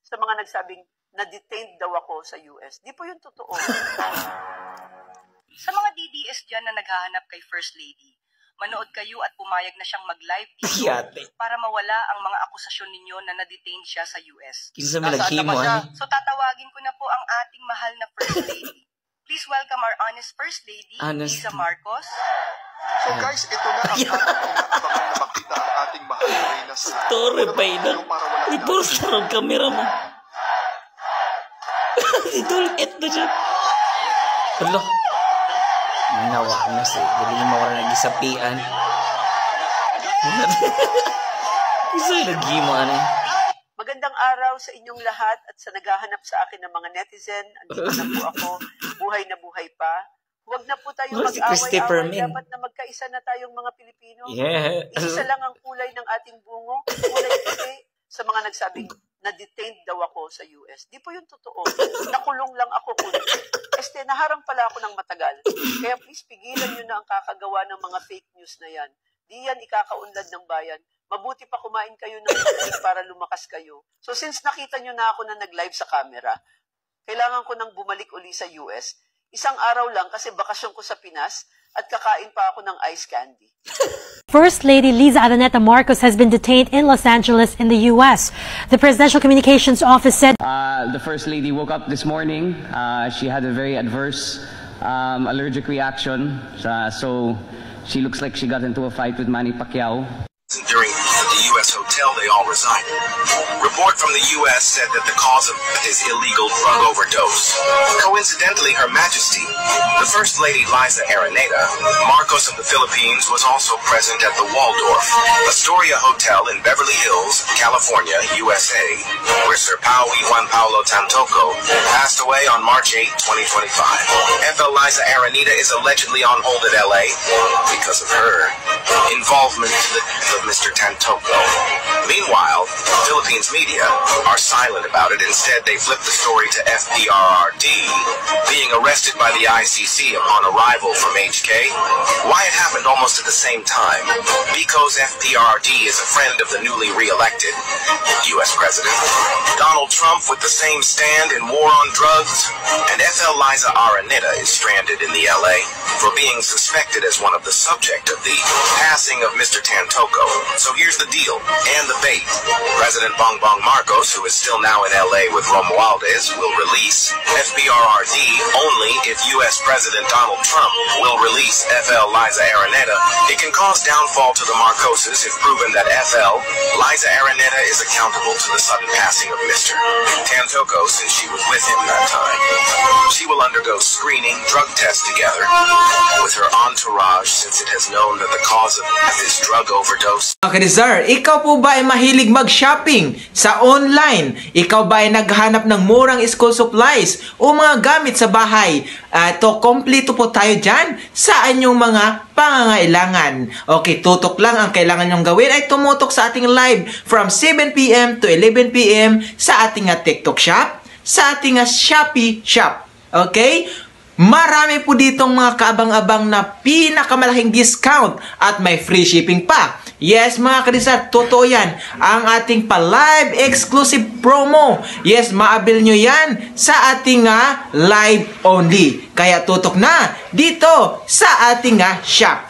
sa mga nagsabing na-detained daw ako sa US. Di po yun totoo. Sa mga DDS dyan na naghahanap kay First Lady, manood kayo at pumayag na siyang mag-live dito para mawala ang mga akusasyon ninyo na na-detain siya sa US. Kinsa malaghi mo ani? So tatawagin ko na po ang ating mahal na First Lady. Please welcome our honest First Lady, Liza Marcos. So guys, ito na ang ating inaabangan na makita ang ating mahal na Reyna sa Torre Paida. Ipos na ang kamera mo. Idulkit na siya. Hala. Nawa na siya. Dali yung mawala nag-isapian. Kisa'y lagi mo ano. Magandang araw sa inyong lahat at sa naghahanap sa akin ng mga netizen. Andito na po ako. Buhay na buhay pa. Huwag na po tayo mag-away-away. Dapat na magkaisa na tayong mga Pilipino. Isa lang ang kulay ng ating bungo. Kulay puti sa mga nagsabing na-detained daw ako sa US. Di po yung totoo. Nakulong lang ako kundi. Naharang pala ako ng matagal. Kaya please pigilan nyo na ang kakagawa ng mga fake news na yan. Di yan ikakaunlad ng bayan. Mabuti pa kumain kayo ng tubig para lumakas kayo. So since nakita nyo na ako na nag-live sa camera, kailangan ko nang bumalik uli sa US. Isang araw lang kasi bakasyon ko sa Pinas at kakain pa ako ng ice candy. First Lady Liza Araneta Marcos has been detained in Los Angeles in the U.S. The Presidential Communications Office said the First Lady woke up this morning. She had a very adverse allergic reaction. So she looks like she got into a fight with Manny Pacquiao. During the U.S. hotel they all resided. Report from the U.S. said that the cause of is illegal drug overdose. Coincidentally, Her Majesty, the First Lady Liza Araneta Marcos of the Philippines, was also present at the Waldorf Astoria Hotel in Beverly Hills, California, USA, where Sir Pauwi Juan Paulo Tantoco passed away on March 8, 2025. FL Liza Araneta is allegedly on hold at L.A. because of her involvement in the of Mr. Tantoco. Meanwhile, Philippines media are silent about it. Instead, they flip the story to FPRRD being arrested by the ICC upon arrival from HK. Why it happened almost at the same time? Because FPRRD is a friend of the newly re-elected U.S. President Donald Trump with the same stand in war on drugs, and FL Liza Araneta is stranded in the LA for being suspected as one of the subject of the passing of Mr. Tantoco. So here's the deal and the bait. President Bongbong Marcos, who is still now in LA with Romualdez, will release FPRRD only if U.S. President Donald Trump will release FL Liza Araneta. It can cause downfall to the Marcoses if proven that FL Liza Araneta is accountable to the sudden passing of Mr. Tantoco since she was with him that time. She will undergo screening, drug tests together with her entourage since it has known that the cause of death is drug overdose. Kadizar, ikaw po ba ay mahilig mag-shopping sa online? Ikaw ba ay naghahanap ng murang school supplies o mga gamit sa bahay? Kompleto po tayo dyan sa inyong mga pangangailangan. Okay, tutok lang ang kailangan nyong gawin ay tumutok sa ating live from 7 p.m. to 11 p.m. sa ating TikTok shop, sa ating Shopee shop. Okay? Marami po ditong mga kaabang-abang na pinakamalaking discount at may free shipping pa. Yes, mga kadisar, totoo yan. Ang ating pa-live exclusive promo. Yes, maabil nyo yan sa ating live only. Kaya tutok na dito sa ating shop.